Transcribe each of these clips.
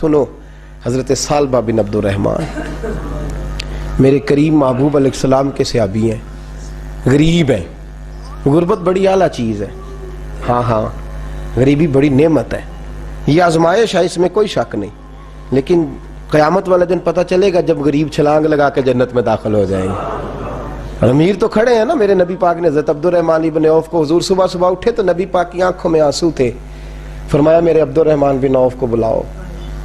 سنو، حضرت ثعلبہ بن عبد الرحمن میرے کریم محبوب علیہ السلام کے صحابی ہیں، غریب ہیں. غربت بڑی اعلیٰ چیز ہے. ہاں ہاں، غریبی بڑی نعمت ہے، یہ آزمائش ہے، اس میں کوئی شک نہیں. لیکن قیامت والا دن پتہ چلے گا جب غریب چھلانگ لگا کے جنت میں داخل ہو جائیں گے. امیر تو کھڑے ہیں نا. میرے نبی پاک نے حضرت عبد الرحمن بن عوف کو، حضور صبح صبح اٹھے تو نبی پاک کی آنکھوں میں آنسو تھے. فرمایا میرے عبد الرحمن بن عوف کو بلاؤ.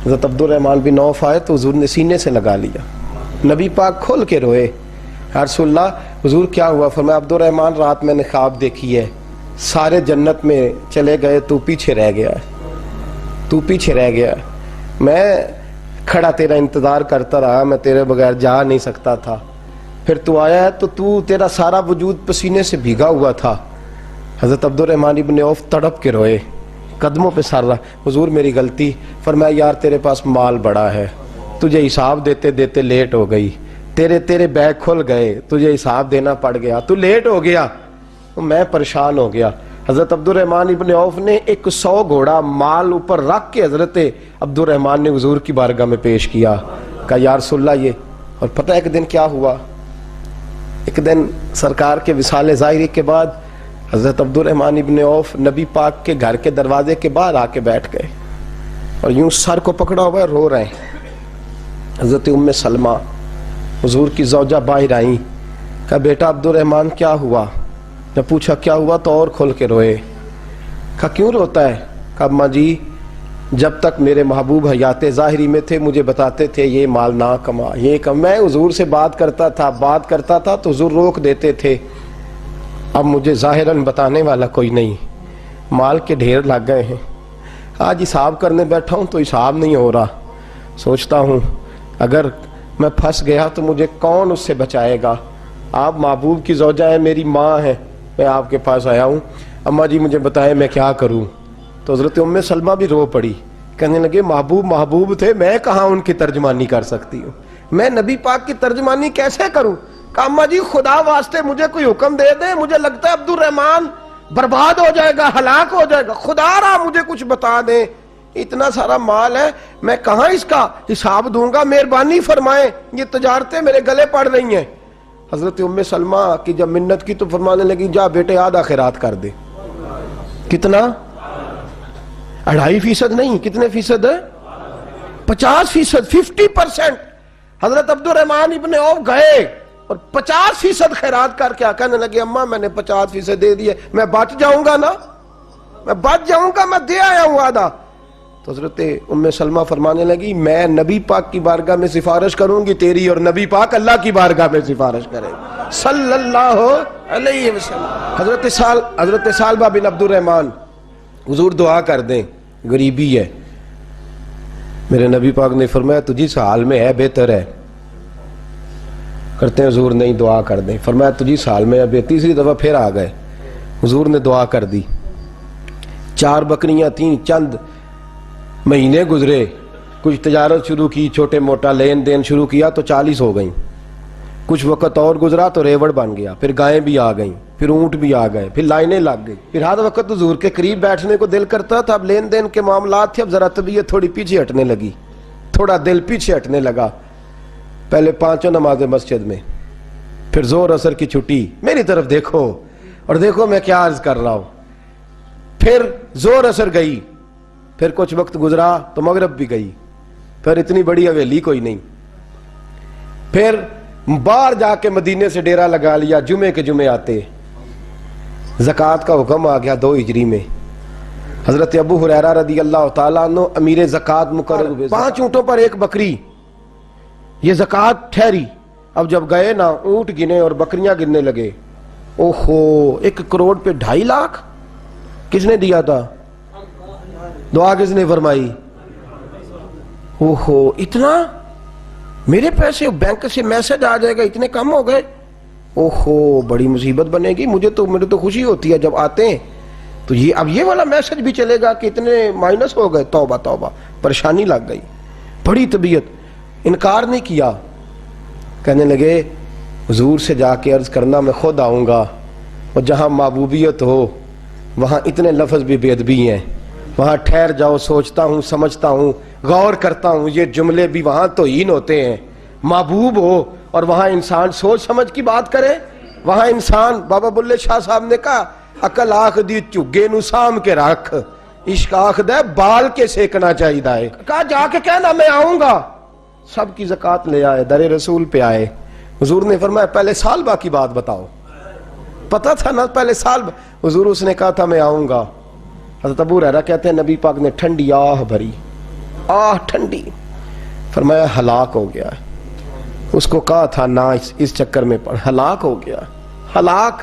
حضرت عبد الرحمن بن عوف آئے تو حضور نے سینے سے لگا لیا. نبی پاک کھول کے روئے. یا رسول اللہ، حضور کیا ہوا؟ فرمایا عبد الرحمن رات میں نے خواب دیکھی ہے، سارے جنت میں چلے گئے، تو پیچھے رہ گیا. تو پیچھے رہ گیا. میں کھڑا تیرا انتظار کرتا رہا، میں تیرے بغیر جا نہیں سکتا تھا. پھر تو آیا ہے تو تیرا سارا وجود پسینے سے بھیگا ہوا تھا. حضرت عبد الرحمن بن عوف تڑپ کے روئے، قدموں پہ سر رہا. حضور میری غلطی. فرمایا یار تیرے پاس مال بڑا ہے، تجھے حساب دیتے دیتے لیٹ ہو گئی، تیرے بیگ کھل گئے، تجھے حساب دینا پڑ گیا، تو لیٹ ہو گیا، میں پریشان ہو گیا. حضرت عبد الرحمن ابن عوف نے 100 گھوڑا مال اوپر رکھ کے حضرت عبد الرحمن نے حضور کی بارگاہ میں پیش کیا. کہا یا رسول اللہ یہ. اور پتہ ایک دن کیا ہوا؟ ایک دن سرکار کے وصال ظاہری کے بعد حضرت عبد الرحمن ابن عوف نبی پاک کے گھر کے دروازے کے باہر آ کے بیٹھ گئے اور یوں سر کو پکڑا ہوا ہے، رو رہے ہیں. حضرت ام سلمہ حضور کی زوجہ باہر آئیں. کہا بیٹا عبد الرحمن کیا ہوا؟ جب پوچھا کیا ہوا تو اور کھول کے روئے. کہا کیوں روتا ہے؟ کہا اماں جی جب تک میرے محبوب حیات ظاہری میں تھے مجھے بتاتے تھے یہ مال نہ کما، یہ کم. میں حضور سے بات کرتا تھا تو حضور روک دیتے تھے. اب مجھے ظاہراً بتانے والا کوئی نہیں، مال کے ڈھیر لگ گئے ہیں. آج حساب کرنے بیٹھا ہوں تو حساب نہیں ہو رہا. سوچتا ہوں اگر میں پھنس گیا تو مجھے کون اس سے بچائے گا؟ آپ محبوب کی زوجہ ہیں، میری ماں ہے، میں آپ کے پاس آیا ہوں، اماں جی مجھے بتائیں میں کیا کروں. تو حضرت ام سلمہ بھی رو پڑی، کہنے لگے محبوب تھے، میں کہاں ان کی ترجمانی کر سکتی ہوں، میں نبی پاک کی ترجمانی کیسے کروں؟ کہا اماں جی خدا واسطے مجھے کوئی حکم دے دیں، مجھے لگتا ہے عبد الرحمن برباد ہو جائے گا، ہلاک ہو جائے گا، خدا را مجھے کچھ بتا دیں، اتنا سارا مال ہے میں کہاں اس کا حساب دوں گا، مہربانی فرمائیں، یہ تجارتیں میرے گلے پڑ رہی ہیں. حضرت ام سلمہ کی جب منت کی تو فرمانے لگی جا بیٹے آدھا خیرات کر دے. کتنا؟ 2.5% نہیں، کتنے فیصد ہے؟ 50%، 50%. حضرت عبد الرحمن ابن عوف گئے اور 50% خیرات کر کے کہنے لگے اماں میں نے 50% دے دیے، میں بچ جاؤں گا نا، میں بچ جاؤں گا، میں دے آیا ہوں آدھا. تو حضرت ام سلمہ فرمانے لگی میں نبی پاک کی بارگاہ میں سفارش کروں گی تیری، اور نبی پاک اللہ کی بارگاہ میں سفارش کرے صلی اللہ علیہ وسلم. حضرت ثعلبہ بن عبد الرحمن، حضور دعا کر دیں، غریبی ہے. میرے نبی پاک نے فرمایا تجھی اس حال میں ہے بہتر ہے. کرتے ہیں حضور نہیں دعا کر دیں. فرمایا تجھی اس حال میں ہے. تیسری دفعہ پھر آ گئے، حضور نے دعا کر دی. 4 بکریاں تھیں، چند مہینے گزرے، کچھ تجارت شروع کی، چھوٹے موٹا لین دین شروع کیا تو 40 ہو گئیں. کچھ وقت اور گزرا تو ریوڑ بن گیا، پھر گائیں بھی آ گئیں، پھر اونٹ بھی آ گئے، پھر لائنیں لگ گئی. پھر ہر وقت حضور کے قریب بیٹھنے کو دل کرتا تھا. اب لین دین کے معاملات تھے، اب ذرا طبیعت تھوڑی پیچھے ہٹنے لگی، تھوڑا دل پیچھے ہٹنے لگا. پہلے 5 نمازیں مسجد میں، پھر زور اثر کی چھٹی، میری طرف دیکھو اور دیکھو میں کیا عرض کر رہا ہوں. پھر زور اثر گئی، پھر کچھ وقت گزرا تو مغرب بھی گئی، پھر اتنی بڑی حویلی کوئی نہیں. پھر باہر جا کے مدینے سے ڈیرا لگا لیا، جمعے کے جمعے آتے. زکوٰۃ کا حکم آ گیا 2 ہجری میں. حضرت ابو ہریرہ رضی اللہ تعالیٰ عنہ امیر زکوٰۃ مقرر ہوئے. 5 اونٹوں پر 1 بکری، یہ زکوٰۃ ٹھہری. اب جب گئے نا اونٹ گنے اور بکریاں گننے لگے، اوہو 1 کروڑ پہ 2.5 لاکھ کس نے دیا تھا؟ دعا کس نے فرمائی؟ اوہو اتنا، میرے پیسے بینک سے میسج آ جائے گا اتنے کم ہو گئے، اوہو بڑی مصیبت بنے گی. مجھے تو خوشی ہوتی ہے جب آتے ہیں تو اب یہ والا میسج بھی چلے گا کہ اتنے مائنس ہو گئے. توبہ توبہ، پریشانی لگ گئی. بڑی طبیعت، انکار نہیں کیا. کہنے لگے حضور سے جا کے عرض کرنا میں خود آؤں گا، اور جہاں محبوبیت ہو وہاں اتنے لفظ بھی بے ادبی ہیں. وہاں ٹھہر جاؤ، سوچتا ہوں، سمجھتا ہوں، غور کرتا ہوں، یہ جملے بھی وہاں توہین ہوتے ہیں۔ محبوب ہو اور وہاں انسان سوچ سمجھ کی بات کرے، وہاں انسان، بابا بلے شاہ صاحب نے کہا عقل آخ دی چگے نو سام کے رکھ، عشق آخ دے بال کے سیکنا چاہیے ہے۔ کہا جا کے کہنا میں آؤں گا۔ سب کی زکوٰۃ لے آئے، در رسول پہ آئے، حضور نے فرمایا پہلے سالبہ کی بات بتاؤ۔ پتہ تھا نا پہلے سال، حضور اس نے کہا تھا میں آؤں گا۔ حضرت ابو ہریرہ کہتے ہیں نبی پاک نے ٹھنڈی آہ بھری، آہ ٹھنڈی، فرمایا ہلاک ہو گیا ہے۔ اس کو کہا تھا نہ اس چکر میں پڑ، ہلاک ہو گیا، ہلاک۔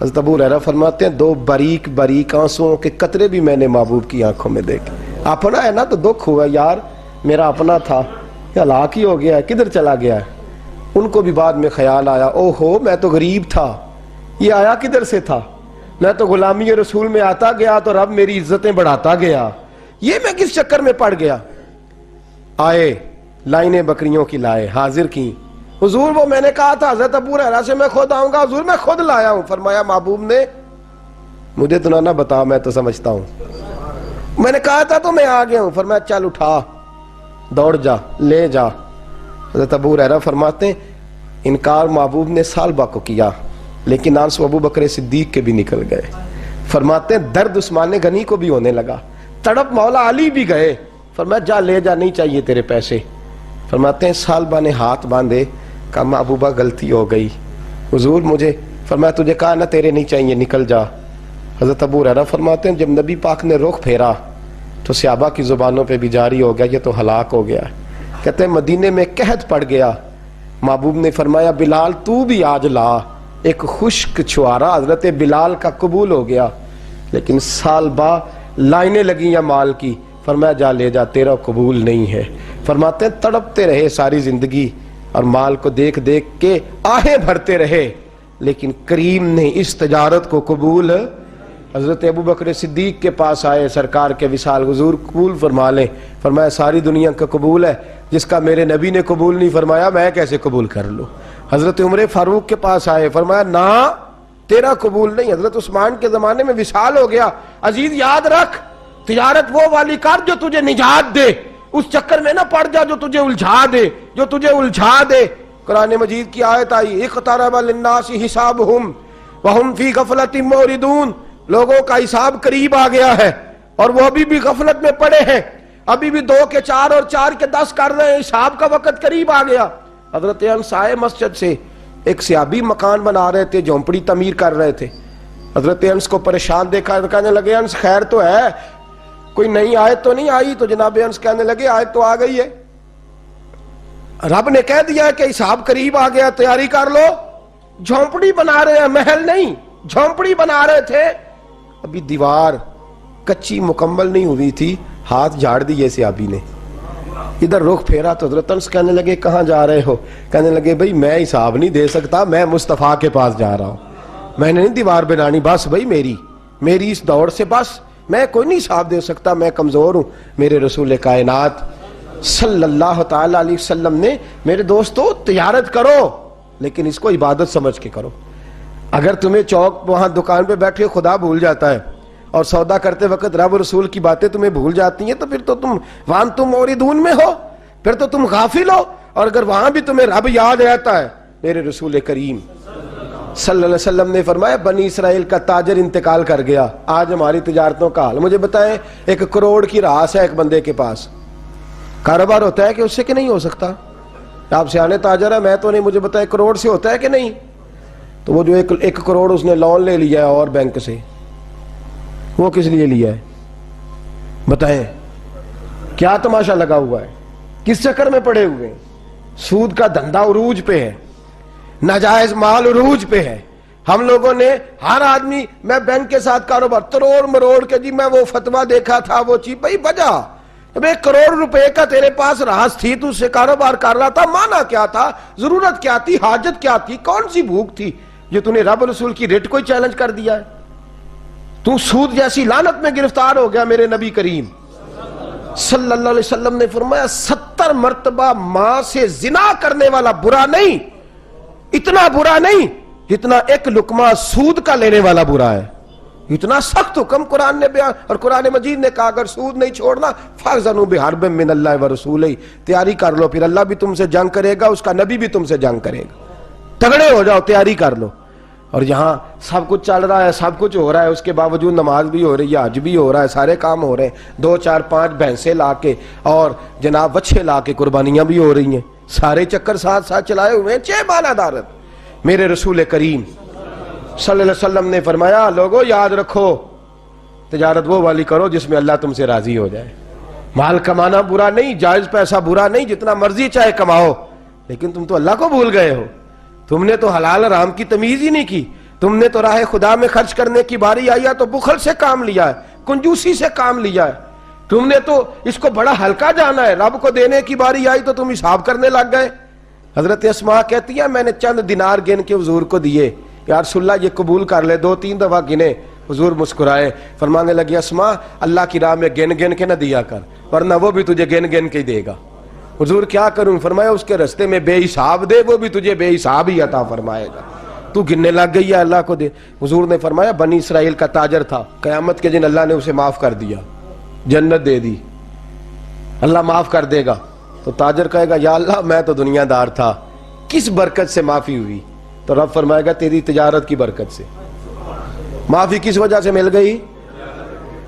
حضرت ابو ہریرہ فرماتے ہیں 2 باریک باریک آنسوؤں کے قطرے بھی میں نے محبوب کی آنکھوں میں دیکھے۔ اپنا ہے نا تو دکھ ہوا، یار میرا اپنا تھا، ہلاک ہی ہو گیا ہے، کدھر چلا گیا ہے۔ ان کو بھی بعد میں خیال آیا، او ہو میں تو غریب تھا، یہ آیا کدھر سے تھا، میں تو غلامی رسول میں آتا گیا تو رب میری عزتیں بڑھاتا گیا، یہ میں کس چکر میں پڑ گیا۔ آئے لائنیں بکریوں کی لائے، حاضر کی، حضور وہ میں نے کہا تھا حضرت ابو ہریرہ سے میں خود آؤں گا، حضور میں خود لایا ہوں۔ فرمایا محبوب نے مجھے تو نہ بتا، میں تو سمجھتا ہوں، میں نے کہا تھا تو میں آ گیا ہوں۔ فرمایا چل اٹھا، دوڑ جا، لے جا۔ حضرت ابو ہریرہ فرماتے ہیں انکار محبوب نے سالبہ کو کیا، لیکن آنسو ابو بکر صدیق کے بھی نکل گئے۔ فرماتے ہیں درد عثمان غنی کو بھی ہونے لگا، تڑپ مولا علی بھی گئے۔ فرمایا جا لے جا، نہیں چاہیے تیرے پیسے۔ فرماتے ہیں سالبہ نے ہاتھ باندھے، کہا محبوبہ غلطی ہو گئی، حضور مجھے، فرمایا تجھے کہا نہ تیرے نہیں چاہیے، نکل جا۔ حضرت ابو ہریرہ فرماتے ہیں جب نبی پاک نے رخ پھیرا تو صحابہ کی زبانوں پہ بھی جاری ہو گیا یہ تو ہلاک ہو گیا۔ کہتے ہیں مدینے میں قحط پڑ گیا، محبوب نے فرمایا بلال تو بھی آج لا، ایک خشک چھوارا حضرت بلال کا قبول ہو گیا، لیکن سالبہ لائنیں لگی یا مال کی، فرمایا جا لے جا تیرا قبول نہیں ہے۔ فرماتے ہیں تڑپتے رہے ساری زندگی اور مال کو دیکھ دیکھ کے آہیں بھرتے رہے، لیکن کریم نے اس تجارت کو قبول۔ حضرت ابو بکر صدیق کے پاس آئے، سرکار کے وصال، حضور قبول فرما لیں۔ فرمایا ساری دنیا کا قبول ہے، جس کا میرے نبی نے قبول نہیں فرمایا میں کیسے قبول کر لوں۔ حضرت عمر فاروق کے پاس آئے، فرمایا نہ تیرا قبول نہیں۔ حضرت عثمان کے زمانے میں وصال ہو گیا۔ عزیز یاد رکھ تجارت وہ والی کر جو تجھے نجات دے، اس چکر میں نہ پڑ جا جو تجھے الجھا دے، جو تجھے الجھا دے۔ قرآن مجید کی آیت آئی اقترب للناس حسابہم وہم فی غفلۃ معرضون، لوگوں کا حساب قریب آ گیا ہے اور وہ ابھی بھی غفلت میں پڑے ہیں، ابھی بھی 2 کے 4 اور 4 کے 10 کر رہے ہیں، حساب کا وقت قریب آ گیا۔ حضرت انس آئے مسجد سے، ایک صحابی مکان بنا رہے تھے، جھونپڑی تعمیر کر رہے تھے۔ حضرت انس کو پریشان دیکھا، کہنے لگے انس خیر تو ہے، کوئی نئی آیت تو نہیں آئی؟ تو جناب انس کہنے لگے آیت تو آ گئی ہے، رب نے کہہ دیا ہے کہ حساب قریب آ گیا، تیاری کر لو۔ جھونپڑی بنا رہے ہیں، محل نہیں، جھونپڑی بنا رہے تھے، ابھی دیوار کچی مکمل نہیں ہوئی تھی، ہاتھ جھاڑ دیے صحابی نے، ادھر رخ پھیرا تو حضرت انس کہنے لگے کہاں جا رہے ہو؟ کہنے لگے بھائی میں حساب نہیں دے سکتا، میں مصطفیٰ کے پاس جا رہا ہوں، میں نے نہیں دیوار بنانی، بس بھائی میری اس دوڑ سے بس میں کوئی نہیں حساب دے سکتا، میں کمزور ہوں۔ میرے رسول کائنات صلی اللہ تعالی علیہ وسلم نے میرے دوستو تجارت کرو لیکن اس کو عبادت سمجھ کے کرو۔ اگر تمہیں چوک وہاں دکان پہ بیٹھے خدا بھول جاتا ہے اور سودا کرتے وقت رب رسول کی باتیں تمہیں بھول جاتی ہیں تو پھر تو تم وان تم موردون میں ہو، پھر تو تم غافل ہو۔ اور اگر وہاں بھی تمہیں رب یاد رہتا ہے، میرے رسول کریم صلی اللہ علیہ وسلم نے فرمایا بنی اسرائیل کا تاجر انتقال کر گیا، آج ہماری تجارتوں کا حال۔ مجھے بتائیں 1 کروڑ کی راس ہے ایک بندے کے پاس، کاروبار ہوتا ہے کہ اس سے کہ نہیں ہو سکتا؟ آپ سیانے تاجر ہے، میں تو نہیں، مجھے بتائیں کروڑ سے ہوتا ہے کہ نہیں؟ تو وہ جو 1 کروڑ اس نے لون لے لیا ہے اور بینک سے، وہ کس لیے لیا ہے بتائیں؟ کیا تماشا لگا ہوا ہے؟ کس چکر میں پڑے ہوئے ہیں؟ سود کا دھندا عروج پہ ہے، ناجائز مال عروج پہ ہے۔ ہم لوگوں نے ہر آدمی، میں بینک کے ساتھ کاروبار تروڑ مروڑ کے، جی میں وہ فتویٰ دیکھا تھا وہ چیز، بھائی بجا اب 1 کروڑ روپے کا تیرے پاس راس تھی، تو اس سے کاروبار کر رہا تھا، مانا کیا تھا، ضرورت کیا تھی، حاجت کیا تھی، کون سی بھوک تھی جو تو نے رب رسول کی ریٹ کو چیلنج کر دیا ہے؟ تو سود جیسی لعنت میں گرفتار ہو گیا۔ میرے نبی کریم صلی اللہ علیہ وسلم نے فرمایا 70 مرتبہ ماں سے زنا کرنے والا برا نہیں، اتنا برا نہیں جتنا 1 لقمہ سود کا لینے والا برا ہے۔ اتنا سخت حکم قرآن نے بیان، اور قرآن مجید نے کہا اگر سود نہیں چھوڑنا فَأْذَنُوا بِحَرْبٍ مِّنَ اللَّهِ وَرَسُولِهِ، تیاری کر لو، پھر اللہ بھی تم سے جنگ کرے گا، اس کا نبی بھی تم سے جنگ کرے گا، تگڑے ہو جاؤ، تیاری کر لو۔ اور یہاں سب کچھ چل رہا ہے، سب کچھ ہو رہا ہے، اس کے باوجود نماز بھی ہو رہی ہے، حج بھی ہو رہا ہے، سارے کام ہو رہے ہیں، 2 4 5 بھینسیں لا کے اور جناب بچے لا کے قربانیاں بھی ہو رہی ہیں، سارے چکر ساتھ ساتھ چلائے ہوئے ہیں، چہ دارت۔ میرے رسول کریم صلی اللہ علیہ وسلم نے فرمایا لوگو یاد رکھو، تجارت وہ والی کرو جس میں اللہ تم سے راضی ہو جائے۔ مال کمانا برا نہیں، جائز پیسہ برا نہیں، جتنا مرضی چاہے کماؤ، لیکن تم تو اللہ کو بھول گئے ہو، تم نے تو حلال حرام کی تمیز ہی نہیں کی، تم نے تو راہ خدا میں خرچ کرنے کی باری آئی ہے تو بخل سے کام لیا ہے، کنجوسی سے کام لیا ہے، تم نے تو اس کو بڑا ہلکا جانا ہے، رب کو دینے کی باری آئی تو تم حساب کرنے لگ گئے۔ حضرت اسماء کہتی ہے میں نے چند دینار گن کے حضور کو دیے، یا رسول اللہ یہ قبول کر لے، 2 3 دفعہ گنے، حضور مسکرائے، فرمانے لگی اسماء اللہ کی راہ میں گن گن کے نہ دیا کر، ورنہ وہ بھی تجھے گن گن کے دے گا۔ حضور کیا کروں؟ فرمایا اس کے رستے میں بے حساب دے، وہ بھی تجھے بے حساب ہی عطا فرمائے گا، تو گننے لگ گئی ہے اللہ کو دے۔ حضور نے فرمایا بنی اسرائیل کا تاجر تھا، قیامت کے دن اللہ نے اسے معاف کر دیا، جنت دے دی، اللہ معاف کر دے گا، تو تاجر کہے گا یا اللہ میں تو دنیا دار تھا، کس برکت سے معافی ہوئی؟ تو رب فرمائے گا تیری تجارت کی برکت سے۔ معافی کس وجہ سے مل گئی؟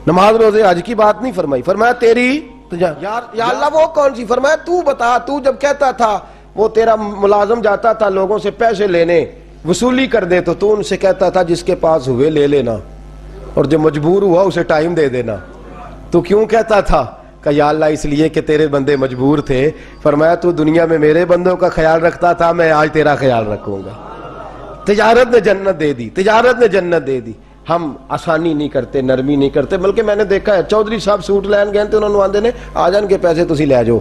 نماز روزے حج کی بات نہیں فرمائی، فرمایا تیری یا اللہ وہ کون سی؟ فرمایا تو بتا، تو جب کہتا تھا وہ تیرا ملازم جاتا تھا لوگوں سے پیسے لینے وصولی کر دے تو ان سے کہتا تھا جس کے پاس ہوئے لے لینا، اور جو مجبور ہوا اسے ٹائم دے دینا، تو کیوں کہتا تھا؟ کہ یا اللہ اس لیے کہ تیرے بندے مجبور تھے۔ فرمایا تو دنیا میں میرے بندوں کا خیال رکھتا تھا، میں آج تیرا خیال رکھوں گا۔ تجارت نے جنت دے دی، تجارت نے جنت دے دی۔ ہم آسانی نہیں کرتے، نرمی نہیں کرتے، بلکہ میں نے دیکھا ہے چودھری صاحب سوٹ لین گئے تھے، انہوں نے آندے نے آ جان کے پیسے تسی لے جاؤ،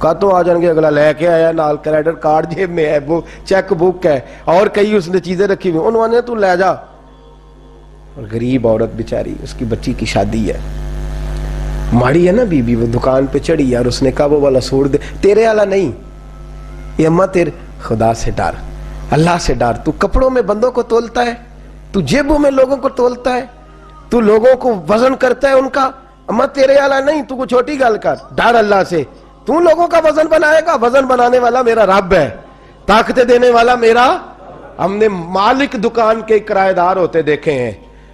کہتوں آ جان گے، اگلا لے کے آیا، نال کریڈٹ کارڈ جیب میں ہے، وہ چیک بک ہے، اور کئی اس نے چیزیں رکھی ہوئی، انہوں نے تو لے جا۔ اور غریب عورت بیچاری، اس کی بچی کی شادی ہے، ماڑی ہے نا بی بی، وہ دکان پہ چڑھی ہے اور اس نے کہا وہ والا سوٹ دے، تیرے والا نہیں، یہ اماں تیرے خدا سے ڈر، اللہ سے ڈر، تو کپڑوں میں بندوں کو تولتا ہے، تو جیبوں میں لوگوں کو تولتا ہے، تو لوگوں کو وزن کرتا ہے ان کا، اماں تیرے والا نہیں، تو کو چھوٹی گل کر، ڈر اللہ سے، تو لوگوں کا وزن بنائے گا، وزن بنانے والا میرا رب ہے، طاقتیں دینے والا میرا۔ ہم نے مالک دکان کے کرایہ دار ہوتے دیکھے ہیں،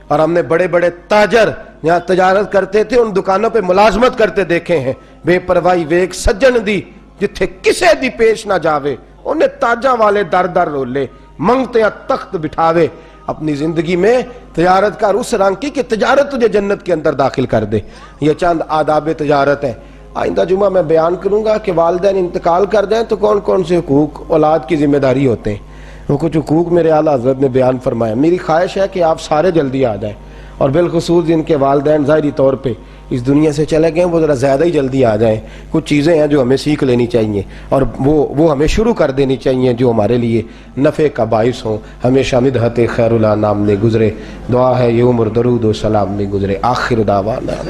اور ہم نے بڑے بڑے تاجر یہاں تجارت کرتے تھے ان دکانوں پہ ملازمت کرتے دیکھے ہیں، بے پرواہی ویک سجن دی جتھے کسے دی پیش نہ جاوے، انہیں تاجاں والے در در رولے، منگتے یا تخت بٹھاوے۔ اپنی زندگی میں تجارت کر اس رنگ کی کہ تجارت تجھے جنت کے اندر داخل کر دے۔ یہ چند آداب تجارت ہیں۔ آئندہ جمعہ میں بیان کروں گا کہ والدین انتقال کر جائیں تو کون کون سے حقوق اولاد کی ذمہ داری ہوتے ہیں، وہ کچھ حقوق میرے اعلیٰ حضرت نے بیان فرمایا۔ میری خواہش ہے کہ آپ سارے جلدی آ جائیں، اور بالخصوص جن کے والدین ظاہری طور پہ اس دنیا سے چلے گئے وہ ذرا زیادہ ہی جلدی آ جائیں۔ کچھ چیزیں ہیں جو ہمیں سیکھ لینی چاہیے، اور وہ ہمیں شروع کر دینی چاہیے جو ہمارے لیے نفع کا باعث ہوں۔ ہمیشہ مدحت خیر الانام میں گزرے، دعا ہے یہ عمر درود و سلام میں گزرے۔ آخر دعوانا